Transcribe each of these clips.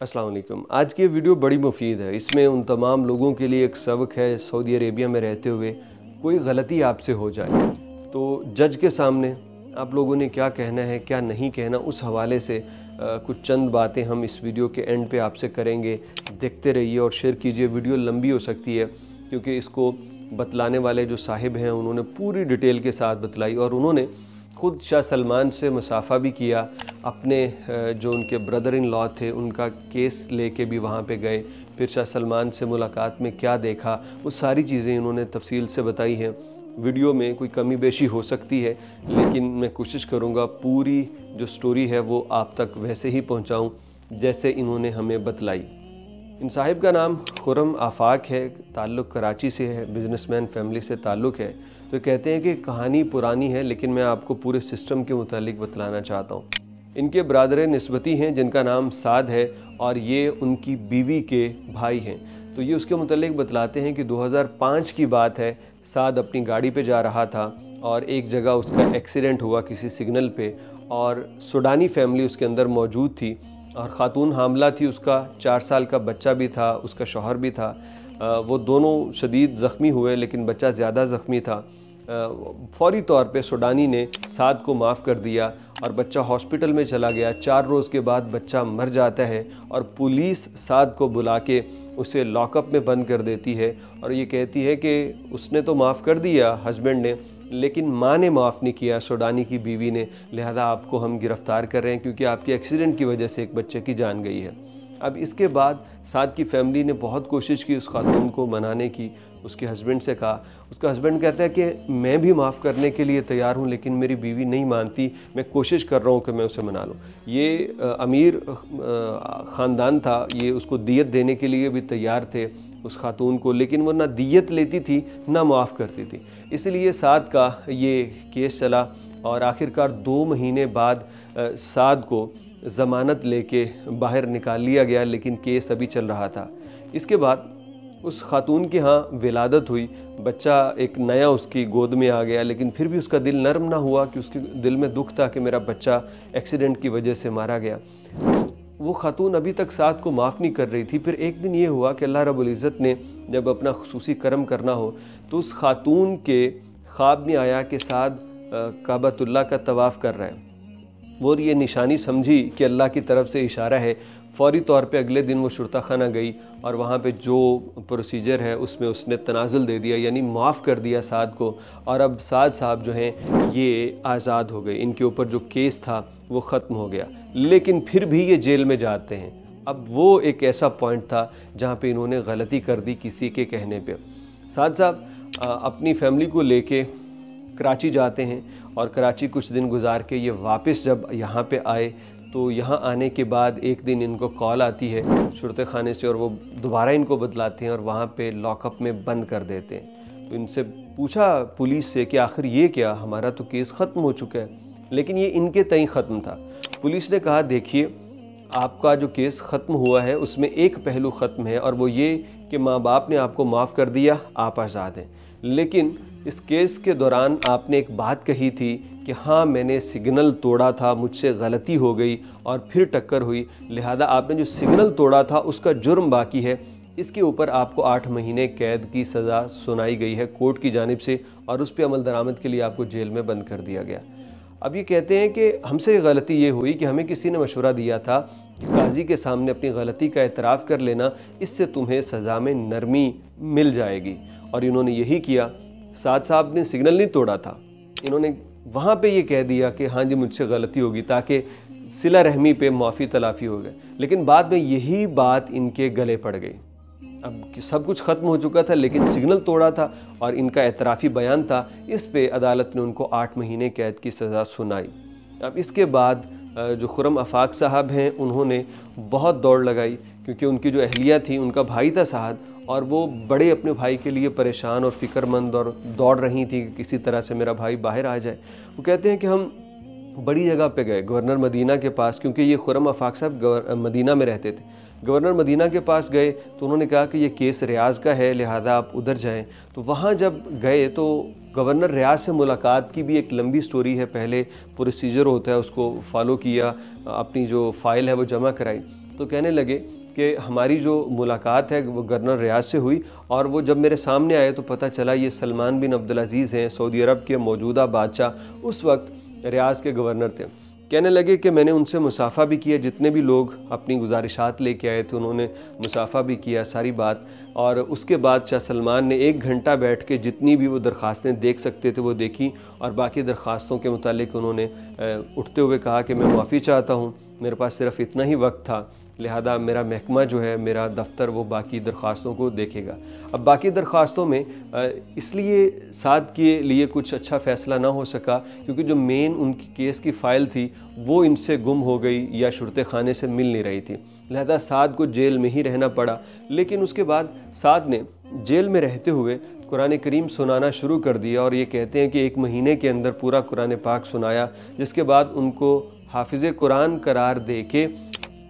अस्सलाम वालेकुम। आज की ये वीडियो बड़ी मुफीद है। इसमें उन तमाम लोगों के लिए एक सबक है, सऊदी अरेबिया में रहते हुए कोई गलती आपसे हो जाए तो जज के सामने आप लोगों ने क्या कहना है, क्या नहीं कहना, उस हवाले से कुछ चंद बातें हम इस वीडियो के एंड पे आपसे करेंगे। देखते रहिए और शेयर कीजिए। वीडियो लंबी हो सकती है क्योंकि इसको बतलाने वाले जो साहिब हैं उन्होंने पूरी डिटेल के साथ बतलाई और उन्होंने ख़ुद शाह सलमान से मुसाफ़ा भी किया। अपने जो उनके ब्रदर इन लॉ थे उनका केस लेके भी वहाँ पे गए। फिर शाह सलमान से मुलाकात में क्या देखा, वो सारी चीज़ें इन्होंने तफसील से बताई हैं। वीडियो में कोई कमी बेशी हो सकती है, लेकिन मैं कोशिश करूँगा पूरी जो स्टोरी है वो आप तक वैसे ही पहुँचाऊँ जैसे इन्होंने हमें बतलाई। इन साहिब का नाम खुरम आफाक है, ताल्लुक़ कराची से है, बिजनेसमैन फैमिली से ताल्लुक़ है। तो कहते हैं कि कहानी पुरानी है, लेकिन मैं आपको पूरे सिस्टम के मुतालिक बतलाना चाहता हूँ। इनके ब्रादर निस्बती हैं जिनका नाम साद है और ये उनकी बीवी के भाई हैं। तो ये उसके मुतालिक बतलाते हैं कि 2005 की बात है। साद अपनी गाड़ी पे जा रहा था और एक जगह उसका एक्सीडेंट हुआ किसी सिग्नल पे, और सुडानी फैमिली उसके अंदर मौजूद थी और ख़ातून हामला थी। उसका 4 साल का बच्चा भी था, उसका शौहर भी था। वो दोनों शदीद ज़ख्मी हुए, लेकिन बच्चा ज़्यादा ज़ख्मी था। फौरी तौर पे सुडानी ने साद को माफ़ कर दिया और बच्चा हॉस्पिटल में चला गया। 4 रोज़ के बाद बच्चा मर जाता है और पुलिस साद को बुला के उसे लॉकअप में बंद कर देती है और ये कहती है कि उसने तो माफ़ कर दिया हस्बैंड ने, लेकिन माँ ने माफ़ नहीं किया, सुडानी की बीवी ने, लिहाजा आपको हम गिरफ़्तार कर रहे हैं क्योंकि आपके एक्सीडेंट की वजह से एक बच्चे की जान गई है। अब इसके बाद साद की फैमिली ने बहुत कोशिश की उस खातून को मनाने की। उसके हस्बैंड से कहा, उसका हस्बैंड कहता है कि मैं भी माफ़ करने के लिए तैयार हूँ, लेकिन मेरी बीवी नहीं मानती। मैं कोशिश कर रहा हूँ कि मैं उसे मना लूँ। ये अमीर ख़ानदान था, ये उसको दियत देने के लिए भी तैयार थे उस खातून को, लेकिन वो ना दियत लेती थी ना माफ़ करती थी। इसलिए साद का ये केस चला और आखिरकार 2 महीने बाद साद को ज़मानत लेके बाहर निकाल लिया गया, लेकिन केस अभी चल रहा था। इसके बाद उस खातून के यहाँ विलादत हुई, बच्चा एक नया उसकी गोद में आ गया, लेकिन फिर भी उसका दिल नरम ना हुआ कि उसके दिल में दुख था कि मेरा बच्चा एक्सीडेंट की वजह से मारा गया। वो खातून अभी तक साद को माफ़ नहीं कर रही थी। फिर एक दिन ये हुआ कि अल्लाह रब्बुल इज़्ज़त ने जब अपना खुसूसी करम करना हो तो उस खातून के ख्वाब में आया कि साद काबतुल्लाह का तवाफ़ कर रहा है। वो ये निशानी समझी कि अल्लाह की तरफ से इशारा है। फ़ौरी तौर पे अगले दिन वो शुरता खाना गई और वहाँ पे जो प्रोसीजर है उसमें उसने तनाज़ुल दे दिया, यानी माफ़ कर दिया साद को। और अब साद साहब जो हैं ये आज़ाद हो गए, इनके ऊपर जो केस था वो ख़त्म हो गया, लेकिन फिर भी ये जेल में जाते हैं। अब वो एक ऐसा पॉइंट था जहाँ पे इन्होंने गलती कर दी किसी के कहने पे। साद साहब अपनी फैमिली को लेके कराची जाते हैं और कराची कुछ दिन गुजार के ये वापस जब यहाँ पे आए तो यहाँ आने के बाद एक दिन इनको कॉल आती है शुरते खाने से और वो दोबारा इनको बतलाते हैं और वहाँ पे लॉकअप में बंद कर देते हैं। तो इनसे पूछा पुलिस से कि आखिर ये क्या, हमारा तो केस ख़त्म हो चुका है, लेकिन ये इनके तय ख़त्म था। पुलिस ने कहा देखिए आपका जो केस ख़त्म हुआ है उसमें एक पहलू ख़त्म है और वो ये कि माँ बाप ने आपको माफ़ कर दिया, आप आज़ाद हैं। लेकिन इस केस के दौरान आपने एक बात कही थी कि हाँ मैंने सिग्नल तोड़ा था, मुझसे गलती हो गई और फिर टक्कर हुई, लिहाजा आपने जो सिग्नल तोड़ा था उसका जुर्म बाकी है। इसके ऊपर आपको 8 महीने कैद की सज़ा सुनाई गई है कोर्ट की जानिब से और उस पर अमल दरामद के लिए आपको जेल में बंद कर दिया गया। अब ये कहते हैं कि हमसे गलती ये हुई कि हमें किसी ने मशवरा दिया था कि काजी के सामने अपनी गलती का एतराफ़ कर लेना, इससे तुम्हें सज़ा में नरमी मिल जाएगी। और इन्होंने यही किया। साद साहब ने सिग्नल नहीं तोड़ा था, इन्होंने वहाँ पे ये कह दिया कि हाँ जी मुझसे गलती होगी ताकि सिला रहमी पे माफ़ी तलाफ़ी हो गए, लेकिन बाद में यही बात इनके गले पड़ गई। अब सब कुछ ख़त्म हो चुका था, लेकिन सिग्नल तोड़ा था और इनका एतराफ़ी बयान था, इस पे अदालत ने उनको 8 महीने कैद की सज़ा सुनाई। अब इसके बाद जो खुरम आफाक साहब हैं उन्होंने बहुत दौड़ लगाई क्योंकि उनकी जो अहलिया थी, उनका भाई था साद, और वो बड़े अपने भाई के लिए परेशान और फ़िक्रमंद और दौड़ रही थी कि किसी तरह से मेरा भाई बाहर आ जाए। वो कहते हैं कि हम बड़ी जगह पे गए, गवर्नर मदीना के पास, क्योंकि ये खुरम आफाक साहब मदीना में रहते थे। गवर्नर मदीना के पास गए तो उन्होंने कहा कि ये केस रियाज़ का है, लिहाजा आप उधर जाएं। तो वहाँ जब गए तो गवर्नर रियाज़ से मुलाकात की भी एक लंबी स्टोरी है। पहले प्रोसीजर होता है, उसको फॉलो किया, अपनी जो फ़ाइल है वो जमा कराई। तो कहने लगे कि हमारी जो मुलाकात है वो गवर्नर रियाज से हुई, और वो जब मेरे सामने आए तो पता चला ये सलमान बिन अब्दुल अज़ीज़ हैं, सऊदी अरब के मौजूदा बादशाह, उस वक्त रियाज के गवर्नर थे। कहने लगे कि मैंने उनसे मुसाफ़ा भी किया, जितने भी लोग अपनी गुजारिशात लेके आए थे उन्होंने मुसाफ़ा भी किया सारी बात। और उसके बाद शाह सलमान ने 1 घंटा बैठ के जितनी भी वो दरख्वास्तें देख सकते थे वो देखी, और बाकी दरख्वास्तों के मुतालिक उन्होंने उठते हुए कहा कि मैं माफ़ी चाहता हूँ, मेरे पास सिर्फ इतना ही वक्त था, लिहाजा मेरा महकमा जो है, मेरा दफ्तर, वो बाकी दरख्वास्तों को देखेगा। अब बाकी दरख्वास्तों में इसलिए साद के लिए कुछ अच्छा फ़ैसला ना हो सका क्योंकि जो मेन उनकी केस की फ़ाइल थी वो इनसे गुम हो गई या शुरते खाने से मिल नहीं रही थी, लिहाजा साद को जेल में ही रहना पड़ा। लेकिन उसके बाद साद ने जेल में रहते हुए कुरान करीम सुनाना शुरू कर दिया, और ये कहते हैं कि 1 महीने के अंदर पूरा कुरान पाक सुनाया, जिसके बाद उनको हाफिज़ कुरान करार दे के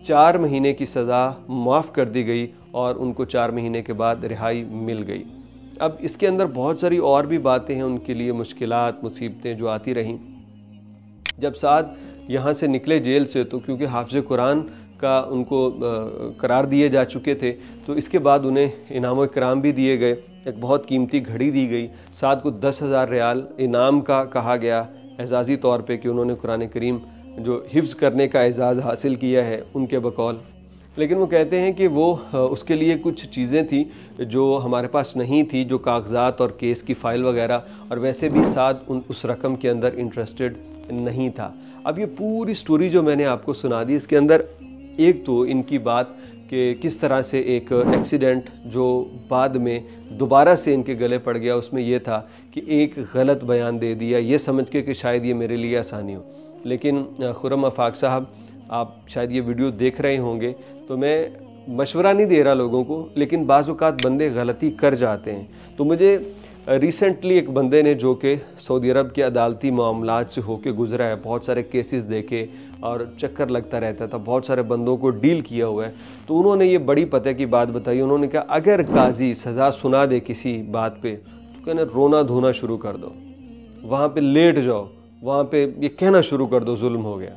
4 महीने की सज़ा माफ़ कर दी गई और उनको 4 महीने के बाद रिहाई मिल गई। अब इसके अंदर बहुत सारी और भी बातें हैं, उनके लिए मुश्किलात, मुसीबतें जो आती रहीं। जब साद यहाँ से निकले जेल से, तो क्योंकि हाफिज़ कुरान का उनको करार दिए जा चुके थे, तो इसके बाद उन्हें इनाम इकराम भी दिए गए। एक बहुत कीमती घड़ी दी गई, साद को 10,000 रियाल इनाम का कहा गया एजाज़ी तौर पे कि उन्होंने कुरान करीम जो हिफ्ज़ करने का एजाज़ हासिल किया है उनके बकौल। लेकिन वो कहते हैं कि वो उसके लिए कुछ चीज़ें थी जो हमारे पास नहीं थी, जो कागज़ात और केस की फ़ाइल वगैरह, और वैसे भी साद उस रकम के अंदर इंटरेस्टेड नहीं था। अब ये पूरी स्टोरी जो मैंने आपको सुना दी, इसके अंदर एक तो इनकी बात कि किस तरह से एक एक्सीडेंट जो बाद में दोबारा से इनके गले पड़ गया, उसमें यह था कि एक गलत बयान दे दिया ये समझ के कि शायद ये मेरे लिए आसानी हो। लेकिन खुर्रम आफाक साहब, आप शायद ये वीडियो देख रहे होंगे, तो मैं मशवरा नहीं दे रहा लोगों को, लेकिन बाज़ औक़ात बंदे गलती कर जाते हैं। तो मुझे रिसेंटली एक बंदे ने, जो कि सऊदी अरब के अदालती मामलात से होके गुज़रा है, बहुत सारे केसेस देखे और चक्कर लगता रहता था, बहुत सारे बंदों को डील किया हुआ है, तो उन्होंने ये बड़ी पते की बात बताई। उन्होंने कहा अगर काजी सज़ा सुना दे किसी बात पे, तो कहना रोना धोना शुरू कर दो, वहाँ पे लेट जाओ, वहाँ पे ये कहना शुरू कर दो जुल्म हो गया।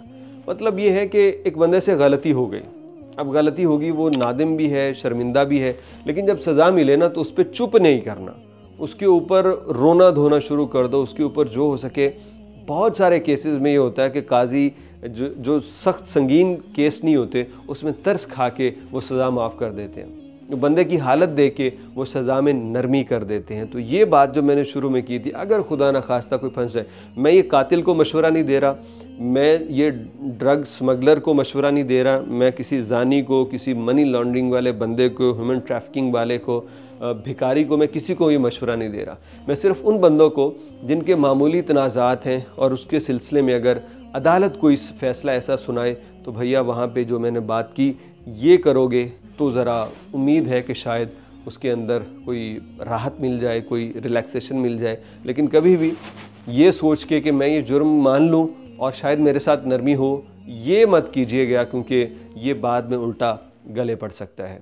मतलब ये है कि एक बंदे से गलती हो गई, अब गलती होगी, वो नादिम भी है, शर्मिंदा भी है, लेकिन जब सज़ा मिले ना तो उस पर चुप नहीं करना, उसके ऊपर रोना धोना शुरू कर दो, उसके ऊपर जो हो सके। बहुत सारे केसेस में ये होता है कि काजी जो सख्त संगीन केस नहीं होते उसमें तरस खा के वो सज़ा माफ़ कर देते हैं, बंदे की हालत देख के वो सज़ा में नरमी कर देते हैं। तो ये बात जो मैंने शुरू में की थी, अगर खुदा न खास्ता कोई फंस जाए, मैं ये कातिल को मशवरा नहीं दे रहा, मैं ये ड्रग स्मगलर को मशवरा नहीं दे रहा, मैं किसी जानी को, किसी मनी लॉन्ड्रिंग वाले बंदे को, ह्यूमन ट्रैफिकिंग वाले को, भिखारी को, मैं किसी को ये मशवरा नहीं दे रहा। मैं सिर्फ उन बंदों को जिनके मामूली तनाज़ात हैं और उसके सिलसिले में अगर अदालत कोई फ़ैसला ऐसा सुनाए, तो भैया वहाँ पे जो मैंने बात की ये करोगे तो ज़रा उम्मीद है कि शायद उसके अंदर कोई राहत मिल जाए, कोई रिलैक्सेशन मिल जाए। लेकिन कभी भी ये सोच के कि मैं ये जुर्म मान लूँ और शायद मेरे साथ नरमी हो, ये मत कीजिएगा, क्योंकि ये बाद में उल्टा गले पड़ सकता है।